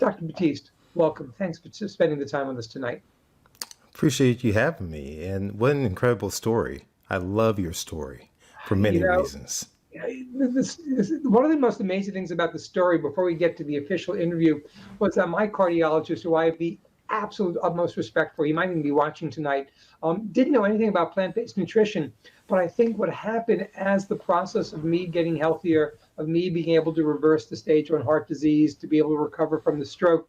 Dr. Batiste, welcome. Thanks for spending the time with us tonight. Appreciate you having me. And what an incredible story. I love your story for You many know, reasons. one of the most amazing things about the story before we get to the official interview was that my cardiologist, who I have the absolute utmost respect for, he might even be watching tonight, didn't know anything about plant-based nutrition. But I think what happened as the process of me getting healthier, of me being able to reverse the stage one heart disease, to be able to recover from the stroke,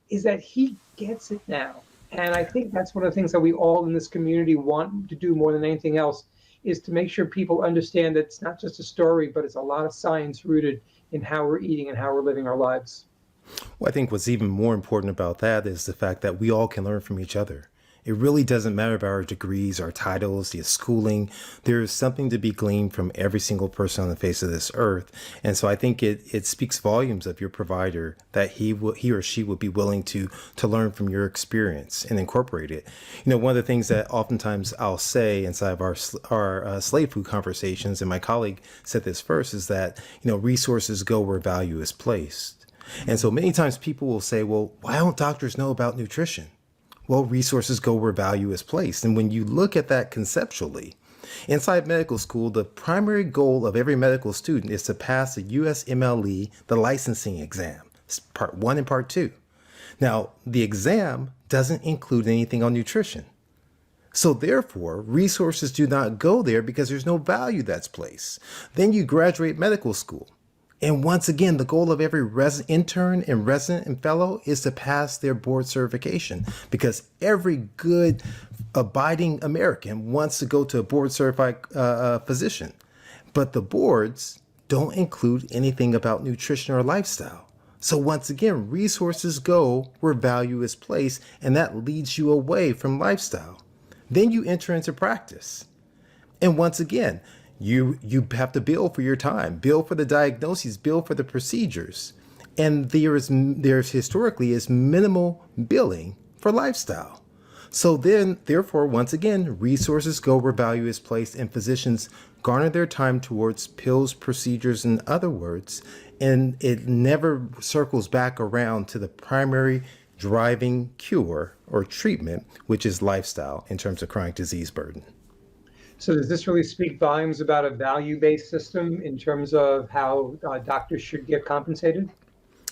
is that he gets it now. And I think that's one of the things that we all in this community want to do more than anything else is to make sure people understand that it's not just a story, but it's a lot of science rooted in how we're eating and how we're living our lives. Well, I think what's even more important about that is the fact that we all can learn from each other. It really doesn't matter about our degrees, our titles, the schooling. There is something to be gleaned from every single person on the face of this earth. And so I think it speaks volumes of your provider that he or she would be willing to learn from your experience and incorporate it. One of the things that oftentimes I'll say inside of our slave food conversations, and my colleague said this first, is that, resources go where value is placed. And so many times people will say, well, why don't doctors know about nutrition? Well, resources go where value is placed. And when you look at that conceptually, inside medical school, the primary goal of every medical student is to pass the USMLE, the licensing exam, part one and part two. Now, the exam doesn't include anything on nutrition. So therefore, resources do not go there because there's no value that's placed. Then you graduate medical school. And once again, the goal of every intern and resident and fellow is to pass their board certification, because every good abiding American wants to go to a board certified physician. But the boards don't include anything about nutrition or lifestyle. So once again, resources go where value is placed, and that leads you away from lifestyle. Then you enter into practice. And once again, you have to bill for your time, bill for the diagnoses, bill for the procedures. And there's historically is minimal billing for lifestyle. So then, therefore, once again, resources go where value is placed, and physicians garner their time towards pills, procedures, in other words, and it never circles back around to the primary driving cure or treatment, which is lifestyle in terms of chronic disease burden. So does this really speak volumes about a value-based system in terms of how doctors should get compensated?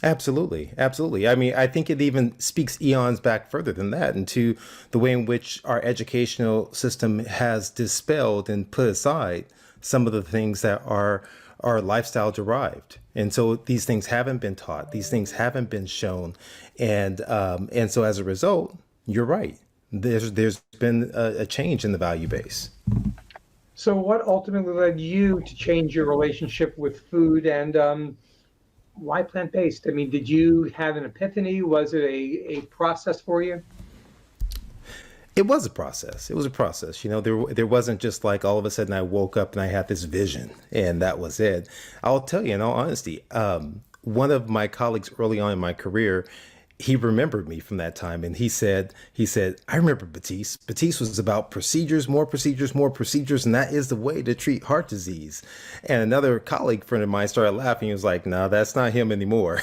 Absolutely. Absolutely. I mean, I think it even speaks eons back further than that into the way in which our educational system has dispelled and put aside some of the things that are lifestyle derived. And so these things haven't been taught. These things haven't been shown. And so as a result, you're right. There's been a change in the value base. So what ultimately led you to change your relationship with food, and why plant-based? I mean, did you have an epiphany? Was it a process for you? It was a process. It was a process. There wasn't just like all of a sudden I woke up and I had this vision and that was it. I'll tell you in all honesty, one of my colleagues early on in my career, he remembered me from that time, and he said, I remember Batiste. Batiste was about procedures, more procedures, more procedures, and that is the way to treat heart disease. And another colleague friend of mine started laughing. He was like, no, that's not him anymore.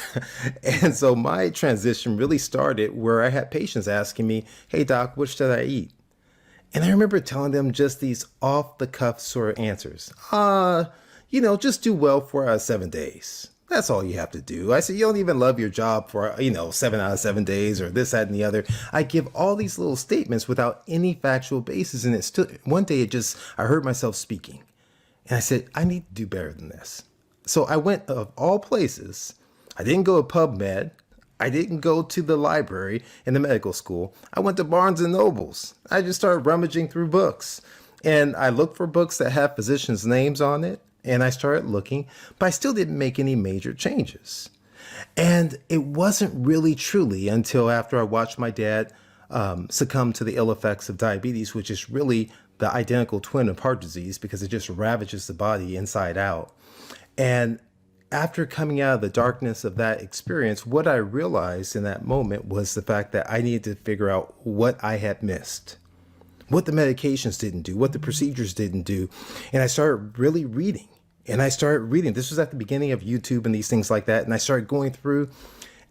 And so my transition really started where I had patients asking me, hey doc, what should I eat? And I remember telling them just these off the cuff sort of answers. Just do well for 7 days. That's all you have to do. I said, you don't even love your job for, 7 out of 7 days or this, that, and the other. I give all these little statements without any factual basis. And one day I heard myself speaking and I said, I need to do better than this. So I went of all places. I didn't go to PubMed. I didn't go to the library in the medical school. I went to Barnes and Nobles. I just started rummaging through books, and I looked for books that have physicians' names on it. And I started looking, but I still didn't make any major changes. And it wasn't really truly until after I watched my dad succumb to the ill effects of diabetes, which is really the identical twin of heart disease because it just ravages the body inside out. And after coming out of the darkness of that experience, what I realized in that moment was the fact that I needed to figure out what I had missed, what the medications didn't do, what the procedures didn't do. And I started really reading. And I started reading. This was at the beginning of YouTube and these things like that. And I started going through,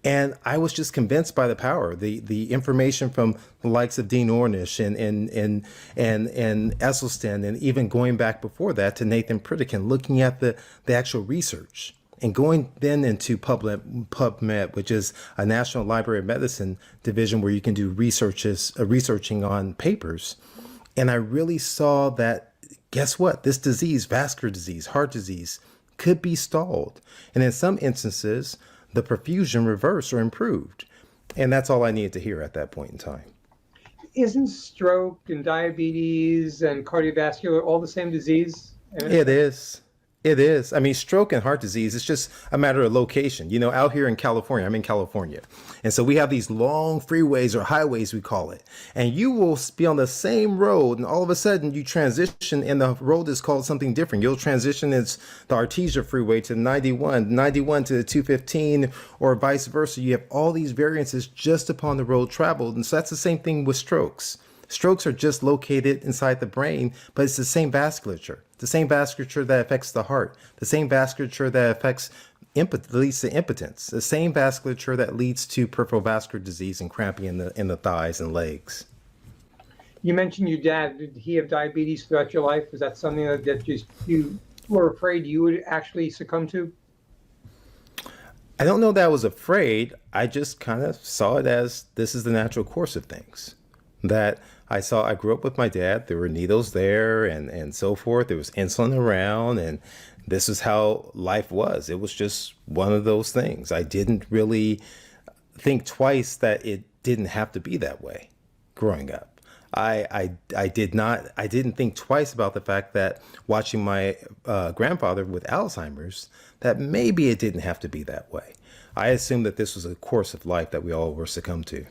And I was just convinced by the power, the information from the likes of Dean Ornish and Esselstyn, and even going back before that to Nathan Pritikin, looking at the actual research and going then into PubMed, which is a National Library of Medicine division where you can do researching on papers. And I really saw that, guess what? This disease, vascular disease, heart disease, could be stalled. And in some instances, the perfusion reversed or improved. And that's all I needed to hear at that point in time. Isn't stroke and diabetes and cardiovascular all the same disease? It is. It is. I mean, stroke and heart disease, it's just a matter of location. You know, out here in California, I'm in California. And so we have these long freeways or highways, we call it. And you will be on the same road, and all of a sudden you transition, and the road is called something different. You'll transition, it's the Artesia freeway to 91, 91 to the 215, or vice versa. You have all these variances just upon the road traveled. And so that's the same thing with strokes. Strokes are just located inside the brain, but it's the same vasculature that affects the heart, the same vasculature that affects leads to impotence, the same vasculature that leads to peripheral vascular disease and cramping in the thighs and legs. You mentioned your dad. Did he have diabetes throughout your life? Was that something that you were afraid you would actually succumb to? I don't know that I was afraid. I just kind of saw it as this is the natural course of things. That I grew up with my dad. There were needles there and so forth. There was insulin around, and this is how life was. It was just one of those things. I didn't really think twice that it didn't have to be that way growing up. I didn't think twice about the fact that watching my grandfather with Alzheimer's, that maybe it didn't have to be that way. I assumed that this was a course of life that we all were succumbed to.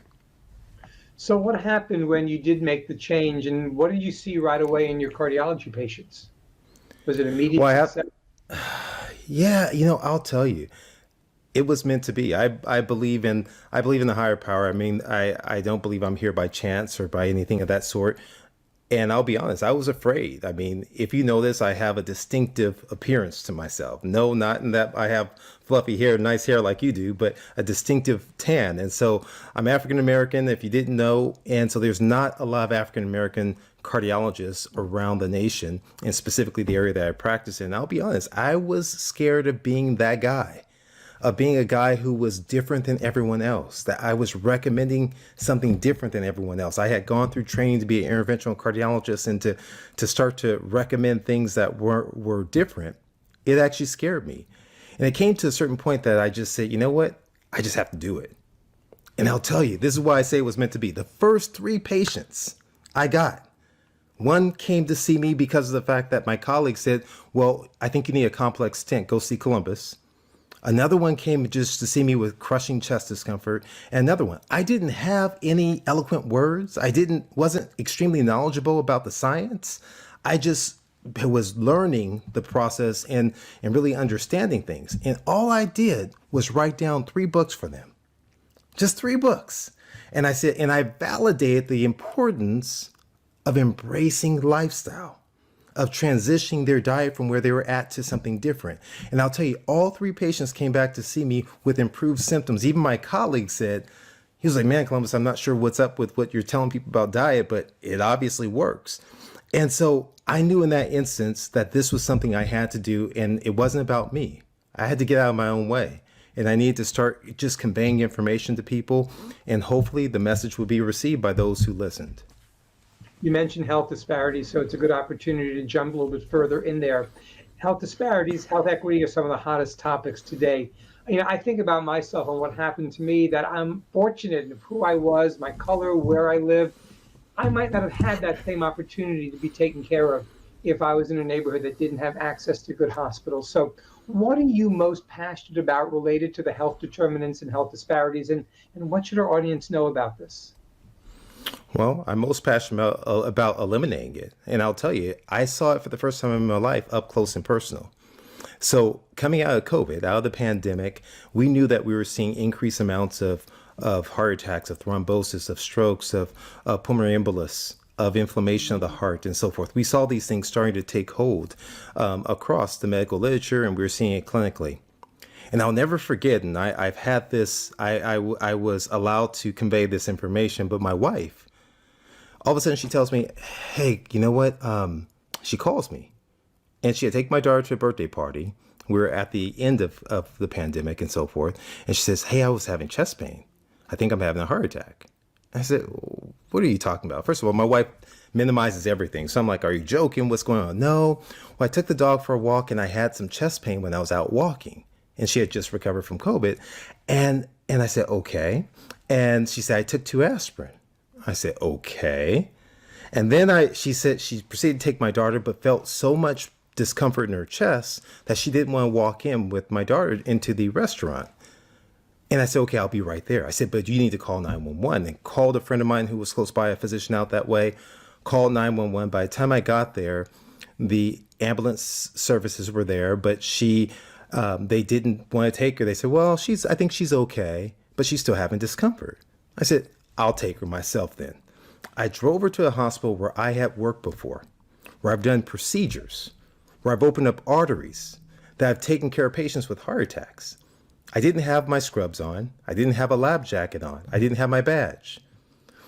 So what happened when you did make the change, and what did you see right away in your cardiology patients? Was it immediate? Well, yeah, I'll tell you, it was meant to be. I believe in the higher power. I mean, I don't believe I'm here by chance or by anything of that sort. And I'll be honest, I was afraid. I mean, if you know this, I have a distinctive appearance to myself. No, not in that I have fluffy hair, nice hair like you do, but a distinctive tan. And so I'm African American, if you didn't know. And so there's not a lot of African American cardiologists around the nation, and specifically the area that I practice in. I'll be honest, I was scared of being that guy. Of being a guy who was different than everyone else, that I was recommending something different than everyone else. I had gone through training to be an interventional cardiologist, and to start to recommend things that were different, it actually scared me. And it came to a certain point that I just said, you know what? I just have to do it. And I'll tell you, this is why I say it was meant to be. The first 3 patients I got, one came to see me because of the fact that my colleague said, well, I think you need a complex stent. Go see Columbus. Another one came just to see me with crushing chest discomfort. And another one, I didn't have any eloquent words. Wasn't extremely knowledgeable about the science. I just was learning the process and really understanding things. And all I did was write down 3 books for them, just 3 books. And I said, and I validated the importance of embracing lifestyle, of transitioning their diet from where they were at to something different. And I'll tell you, all 3 patients came back to see me with improved symptoms. Even my colleague said, he was like, man, Columbus, I'm not sure what's up with what you're telling people about diet, but it obviously works. And so I knew in that instance that this was something I had to do, and it wasn't about me. I had to get out of my own way, and I needed to start just conveying information to people, and hopefully the message would be received by those who listened. You mentioned health disparities, so it's a good opportunity to jump a little bit further in there. Health disparities, health equity are some of the hottest topics today. I think about myself and what happened to me, that I'm fortunate of who I was, my color, where I live. I might not have had that same opportunity to be taken care of if I was in a neighborhood that didn't have access to good hospitals. So what are you most passionate about related to the health determinants and health disparities, and what should our audience know about this? Well, I'm most passionate about eliminating it. And I'll tell you, I saw it for the first time in my life up close and personal. So coming out of COVID, out of the pandemic, we knew that we were seeing increased amounts of heart attacks, of thrombosis, of strokes, of pulmonary embolus, of inflammation of the heart, and so forth. We saw these things starting to take hold across the medical literature, and we were seeing it clinically. And I'll never forget, and I've had this, I was allowed to convey this information, but my wife, all of a sudden she tells me, hey, you know what? She calls me and she had taken my daughter to a birthday party. We were at the end of the pandemic and so forth. And she says, hey, I was having chest pain. I think I'm having a heart attack. I said, what are you talking about? First of all, my wife minimizes everything. So I'm like, are you joking? What's going on? No. Well, I took the dog for a walk and I had some chest pain when I was out walking. And she had just recovered from COVID. And I said, okay. And she said, I took 2 aspirin. I said, okay. And then she said she proceeded to take my daughter, but felt so much discomfort in her chest that she didn't want to walk in with my daughter into the restaurant. And I said, okay, I'll be right there. I said, but you need to call 911. And called a friend of mine who was close by, a physician out that way, called 911. By the time I got there, the ambulance services were there, but they didn't want to take her. They said, well, I think she's okay, but she's still having discomfort. I said, I'll take her myself then. I drove her to a hospital where I had worked before, where I've done procedures, where I've opened up arteries, that I've taken care of patients with heart attacks. I didn't have my scrubs on. I didn't have a lab jacket on. I didn't have my badge.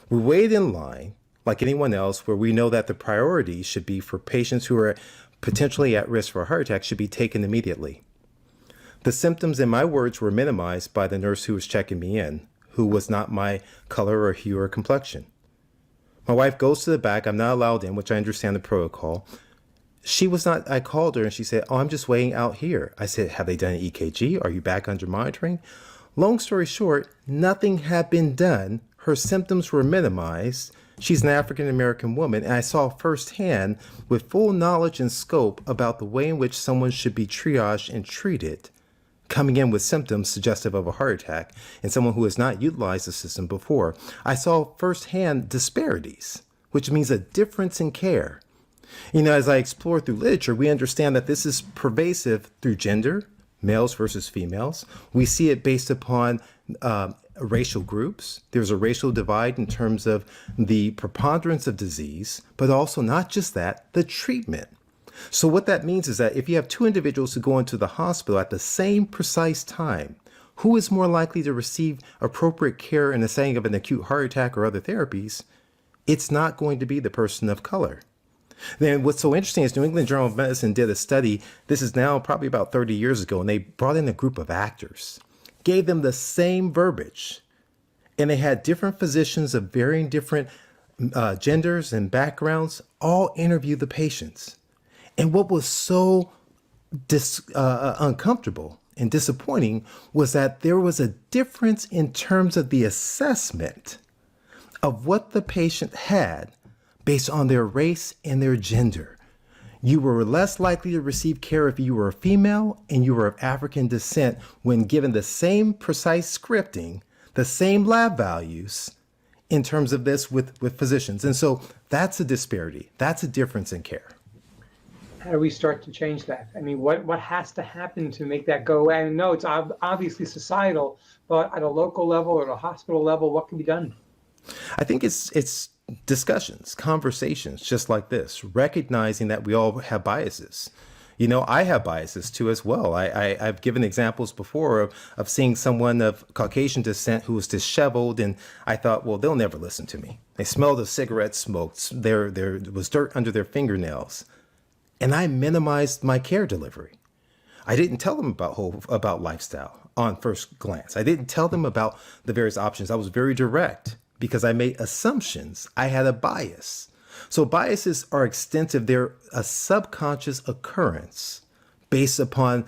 We waited in line like anyone else, where we know that the priority should be for patients who are potentially at risk for a heart attack should be taken immediately. The symptoms, in my words, were minimized by the nurse who was checking me in, who was not my color or hue or complexion. My wife goes to the back. I'm not allowed in, which I understand the protocol. She was not. I called her and she said, oh, I'm just waiting out here. I said, have they done an EKG? Are you back under monitoring? Long story short, nothing had been done. Her symptoms were minimized. She's an African-American woman, and I saw firsthand, with full knowledge and scope, about the way in which someone should be triaged and treated, coming in with symptoms suggestive of a heart attack, and someone who has not utilized the system before. I saw firsthand disparities, which means a difference in care. As I explore through literature, we understand that this is pervasive through gender, males versus females. We see it based upon racial groups. There's a racial divide in terms of the preponderance of disease, but also not just that, the treatment. So what that means is that if you have 2 individuals who go into the hospital at the same precise time, who is more likely to receive appropriate care in the setting of an acute heart attack or other therapies? It's not going to be the person of color. Then what's so interesting is New England Journal of Medicine did a study. This is now probably about 30 years ago, and they brought in a group of actors, gave them the same verbiage, and they had different physicians of varying different genders and backgrounds all interview the patients. And what was so uncomfortable and disappointing was that there was a difference in terms of the assessment of what the patient had based on their race and their gender. You were less likely to receive care if you were a female and you were of African descent when given the same precise scripting, the same lab values in terms of this with physicians. And so that's a disparity. That's a difference in care. How do we start to change that? I mean, what has to happen to make that go? And no, it's obviously societal, but at a local level or at a hospital level, what can be done? I think it's discussions, conversations just like this, recognizing that we all have biases. I have biases too as well. I've given examples before of seeing someone of Caucasian descent who was disheveled, and I thought, well, they'll never listen to me. They smelled of cigarette smoke. There was dirt under their fingernails. And I minimized my care delivery. I didn't tell them about lifestyle on first glance. I didn't tell them about the various options. I was very direct because I made assumptions. I had a bias. So biases are extensive. They're a subconscious occurrence based upon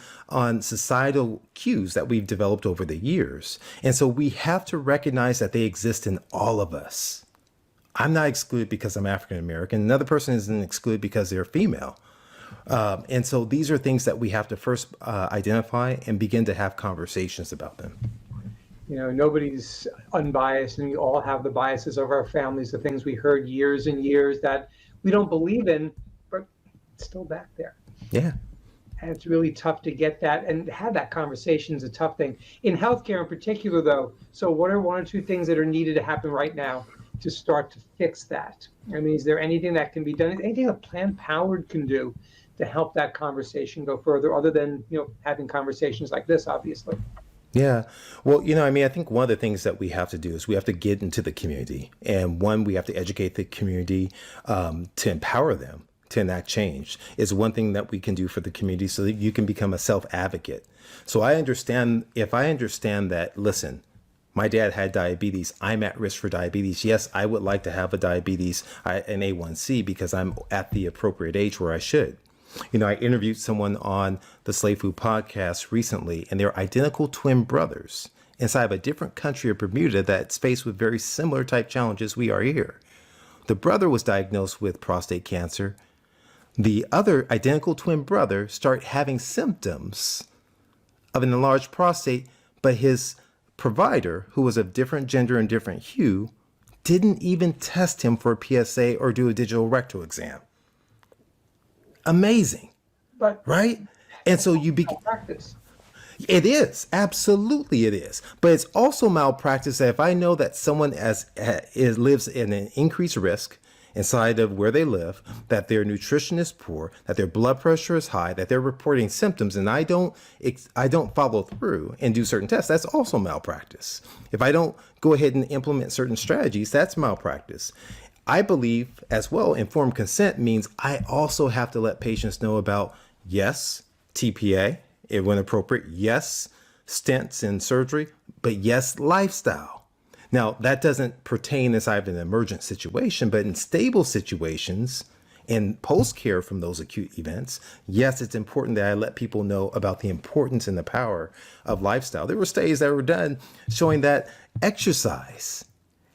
societal cues that we've developed over the years. And so we have to recognize that they exist in all of us. I'm not excluded because I'm African American. Another person isn't excluded because they're female. And so these are things that we have to first identify and begin to have conversations about them. Nobody's unbiased, and we all have the biases of our families, the things we heard years and years that we don't believe in, but it's still back there. Yeah. And it's really tough to get that and have that conversation is a tough thing. In healthcare in particular, though, so what are 1 or 2 things that are needed to happen right now to start to fix that? I mean, is there anything that can be done? Anything that Planned Parenthood can do to help that conversation go further, other than, having conversations like this, obviously. Yeah. Well, I mean, I think one of the things that we have to do is we have to get into the community. And one, we have to educate the community to empower them to enact change. Is one thing that we can do for the community so that you can become a self-advocate. So if I understand that, listen, my dad had diabetes, I'm at risk for diabetes. Yes, I would like to have an A1C because I'm at the appropriate age where I should. I interviewed someone on the Slave Food podcast recently, and they're identical twin brothers inside of a different country of Bermuda that's faced with very similar type challenges we are here. The brother was diagnosed with prostate cancer. The other identical twin brother started having symptoms of an enlarged prostate, but his provider, who was of different gender and different hue, didn't even test him for a PSA or do a digital rectal exam. Amazing, But right? And so practice. it is, absolutely it is. But it's also malpractice that if I know that someone lives in an increased risk inside of where they live, that their nutrition is poor, that their blood pressure is high, that they're reporting symptoms, and I don't follow through and do certain tests, that's also malpractice. If I don't go ahead and implement certain strategies, that's malpractice. I believe as well, informed consent means I also have to let patients know about, yes, TPA, when appropriate, yes, stents and surgery, but yes, lifestyle. Now, that doesn't pertain inside of an emergent situation, but in stable situations and post-care from those acute events, yes, it's important that I let people know about the importance and the power of lifestyle. There were studies that were done showing that exercise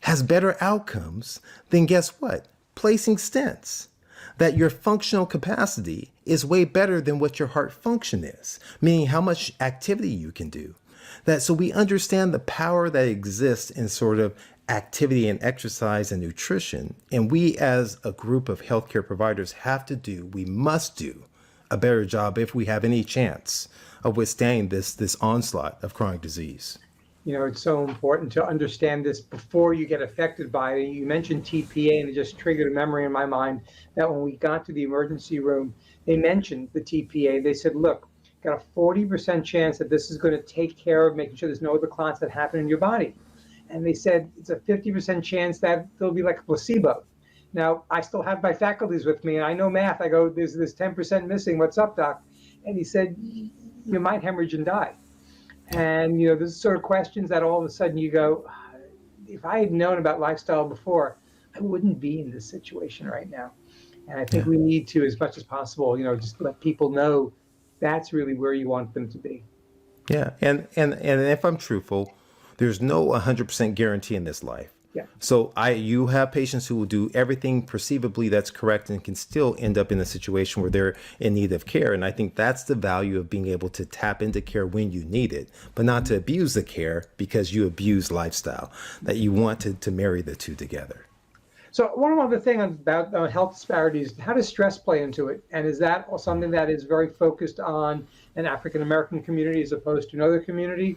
has better outcomes than, guess what? Placing stents. That your functional capacity is way better than what your heart function is, meaning how much activity you can do. So we understand the power that exists in sort of activity and exercise and nutrition. And we as a group of healthcare providers we must do a better job if we have any chance of withstanding this onslaught of chronic disease. It's so important to understand this before you get affected by it. You mentioned TPA, and it just triggered a memory in my mind that when we got to the emergency room, they mentioned the TPA. They said, look, got a 40% chance that this is going to take care of making sure there's no other clots that happen in your body. And they said it's a 50% chance that there'll be like a placebo. Now, I still have my faculties with me, and I know math. I go, there's this 10% missing. What's up, doc? And he said, you might hemorrhage and die. And, there's sort of questions that all of a sudden you go, if I had known about lifestyle before, I wouldn't be in this situation right now. And I think we need to, as much as possible, just let people know that's really where you want them to be. Yeah. And if I'm truthful, there's no 100% guarantee in this life. Yeah. So you have patients who will do everything perceivably that's correct and can still end up in a situation where they're in need of care. And I think that's the value of being able to tap into care when you need it, but not to abuse the care because you abuse lifestyle, that you want to marry the two together. So one other thing about health disparities, how does stress play into it? And is that something that is very focused on an African-American community as opposed to another community?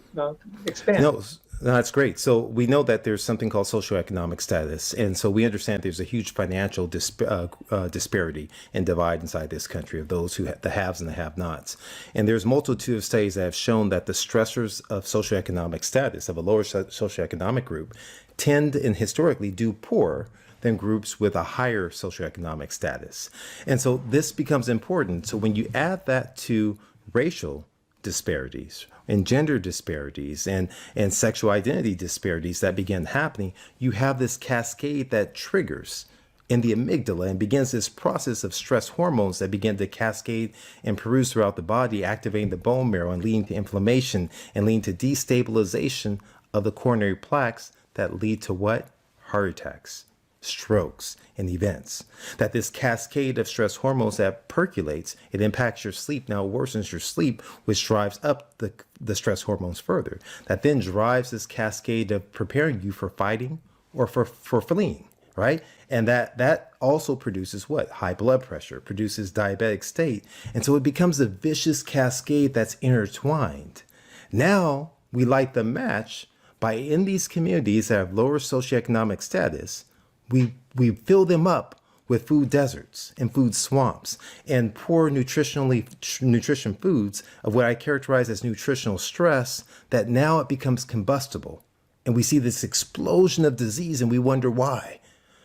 Expand. No, that's great. So we know that there's something called socioeconomic status. And so we understand there's a huge financial disparity and divide inside this country of those the haves and the have-nots. And there's a multitude of studies that have shown that the stressors of socioeconomic status of a lower socioeconomic group tend and historically do poorer than groups with a higher socioeconomic status. And so this becomes important. So when you add that to racial disparities and gender disparities and sexual identity disparities that begin happening, you have this cascade that triggers in the amygdala and begins this process of stress hormones that begin to cascade and peruse throughout the body, activating the bone marrow and leading to inflammation and leading to destabilization of the coronary plaques that lead to what? Heart attacks, strokes, and events. That this cascade of stress hormones that percolates, it impacts your sleep. Now it worsens your sleep, which drives up the stress hormones further. That then drives this cascade of preparing you for fighting or for fleeing, right? And that also produces what? High blood pressure, produces diabetic state. And so it becomes a vicious cascade that's intertwined. Now we light the match by, in these communities that have lower socioeconomic status, we fill them up with food deserts and food swamps and poor nutrition foods of what I characterize as nutritional stress, that now it becomes combustible. And we see this explosion of disease and we wonder why.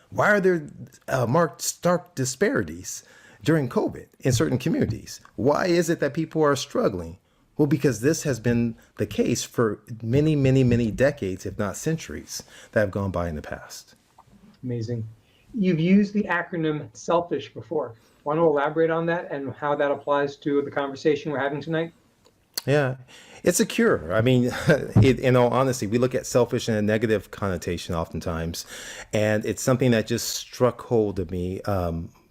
Why are there marked stark disparities during COVID in certain communities? Why is it that people are struggling? Well, because this has been the case for many, many, many decades, if not centuries, that have gone by in the past. Amazing. You've used the acronym SELFISH before. Want to elaborate on that and how that applies to the conversation we're having tonight? Yeah, it's a cure. I mean, in all honesty, we look at selfish in a negative connotation oftentimes, and it's something that just struck hold of me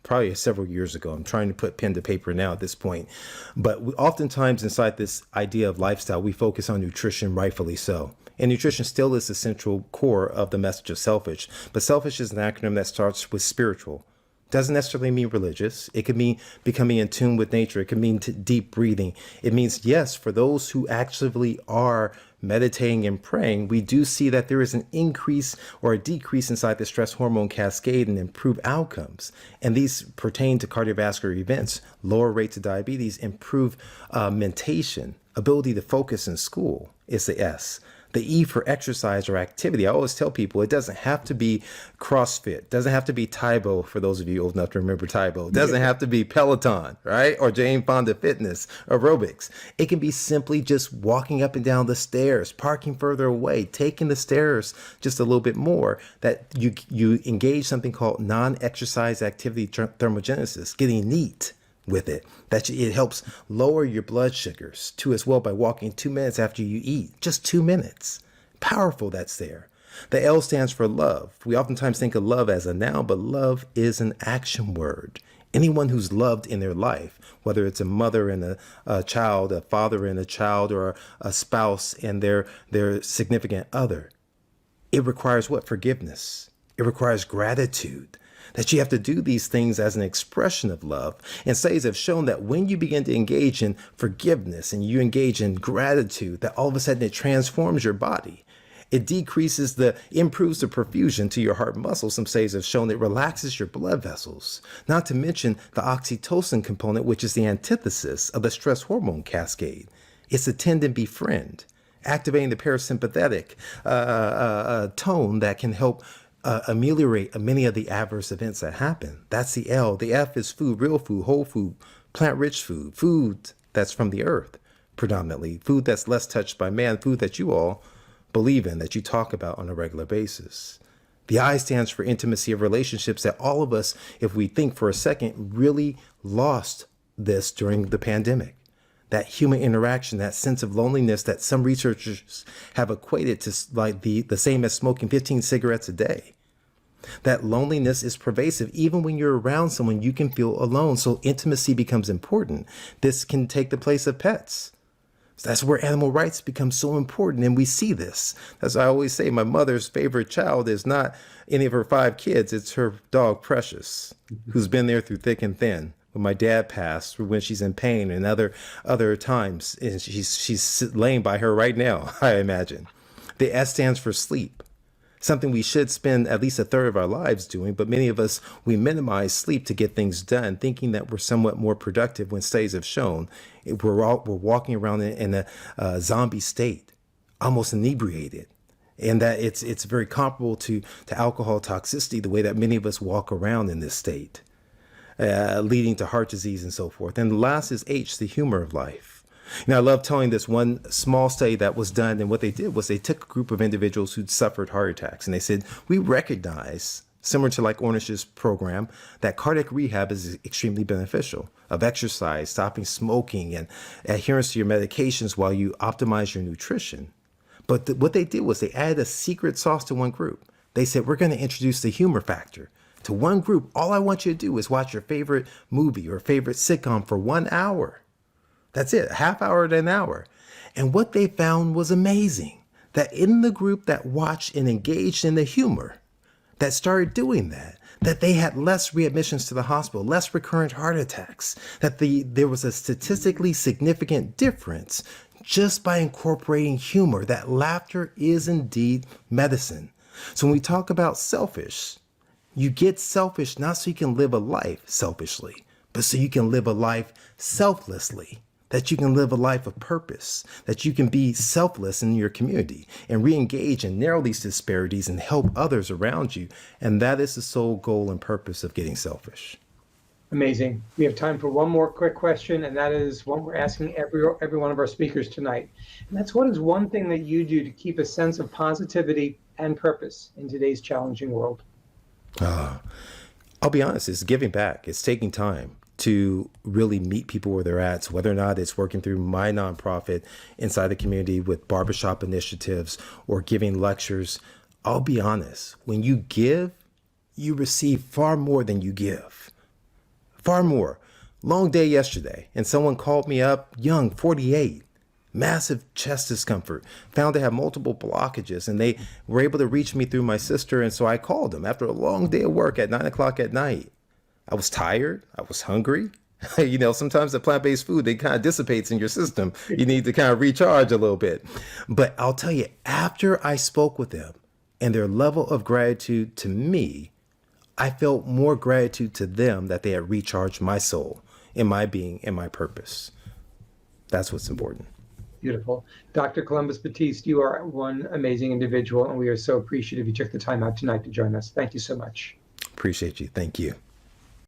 probably several years ago. I'm trying to put pen to paper now at this point, but oftentimes inside this idea of lifestyle, we focus on nutrition, rightfully so. And nutrition still is the central core of the message of selfish, but selfish is an acronym that starts with spiritual. Doesn't necessarily mean religious. It could mean becoming in tune with nature. It could mean deep breathing. It means, yes, for those who actively are meditating and praying, we do see that there is an increase or a decrease inside the stress hormone cascade and improve outcomes. And these pertain to cardiovascular events, lower rates of diabetes, improve mentation, ability to focus in school is the S. The E for exercise or activity. I always tell people it doesn't have to be CrossFit. Doesn't have to be Taibo, for those of you old enough to remember Taibo. Doesn't have to be Peloton, right? Or Jane Fonda Fitness, aerobics. It can be simply just walking up and down the stairs, parking further away, taking the stairs just a little bit more, that you engage something called non-exercise activity thermogenesis, getting neat with it, that it helps lower your blood sugars too as well by walking 2 minutes after you eat, just 2 minutes. Powerful that's there. The L stands for love. We oftentimes think of love as a noun, but love is an action word. Anyone who's loved in their life, whether it's a mother and a child, a father and a child, or a spouse and their significant other, it requires what? Forgiveness. It requires gratitude. That you have to do these things as an expression of love. And studies have shown that when you begin to engage in forgiveness and you engage in gratitude, that all of a sudden it transforms your body. It improves the perfusion to your heart muscles. Some studies have shown it relaxes your blood vessels. Not to mention the oxytocin component, which is the antithesis of the stress hormone cascade. It's a tend and befriend, activating the parasympathetic tone that can help ameliorate many of the adverse events that happen. That's the L. The F is food, real food, whole food, plant-rich food, food that's from the earth, predominantly, food that's less touched by man, food that you all believe in, that you talk about on a regular basis. The I stands for intimacy of relationships, that all of us, if we think for a second, really lost this during the pandemic. That human interaction, that sense of loneliness that some researchers have equated to like the same as smoking 15 cigarettes a day. That loneliness is pervasive. Even when you're around someone, you can feel alone. So intimacy becomes important. This can take the place of pets. So that's where animal rights become so important. And we see this. As I always say, my mother's favorite child is not any of her 5 kids. It's her dog, Precious, who's been there through thick and thin. When my dad passed, when she's in pain, and other times, and she's laying by her right now, I imagine. The S stands for sleep, something we should spend at least a third of our lives doing, but many of us, we minimize sleep to get things done, thinking that we're somewhat more productive when studies have shown we're walking around in a zombie state, almost inebriated. And that it's very comparable to alcohol toxicity, the way that many of us walk around in this state. Leading to heart disease and so forth. And the last is H, the humor of life. I love telling this one small study that was done, and what they did was they took a group of individuals who'd suffered heart attacks, and they said, we recognize, similar to like Ornish's program, that cardiac rehab is extremely beneficial, of exercise, stopping smoking, and adherence to your medications while you optimize your nutrition. But what they did was they added a secret sauce to one group. They said, we're going to introduce the humor factor. To one group, all I want you to do is watch your favorite movie or favorite sitcom for 1 hour. That's it, a half hour to an hour. And what they found was amazing, that in the group that watched and engaged in the humor, that started doing that they had less readmissions to the hospital, less recurrent heart attacks, that there was a statistically significant difference just by incorporating humor, that laughter is indeed medicine. So when we talk about selfish, You get selfish not so you can live a life selfishly, but so you can live a life selflessly, that you can live a life of purpose, that you can be selfless in your community and re-engage and narrow these disparities and help others around you. And that is the sole goal and purpose of getting selfish. Amazing. We have time for one more quick question, and that is one we're asking every one of our speakers tonight. And that's, what is one thing that you do to keep a sense of positivity and purpose in today's challenging world? I'll be honest, it's giving back. It's taking time to really meet people where they're at. So whether or not it's working through my nonprofit inside the community with barbershop initiatives or giving lectures, I'll be honest, when you give, you receive far more than you give. Far more. Long day yesterday, and someone called me up, young, 48, massive chest discomfort, found to have multiple blockages, and they were able to reach me through my sister. And so I called them after a long day of work at 9 o'clock at night. I was tired. I was hungry. Sometimes the plant-based food, it kind of dissipates in your system. You need to kind of recharge a little bit. But I'll tell you, after I spoke with them and their level of gratitude to me, I felt more gratitude to them that they had recharged my soul and my being and my purpose. That's what's important. Beautiful. Dr. Columbus Batiste, you are one amazing individual, and we are so appreciative you took the time out tonight to join us. Thank you so much. Appreciate you. Thank you.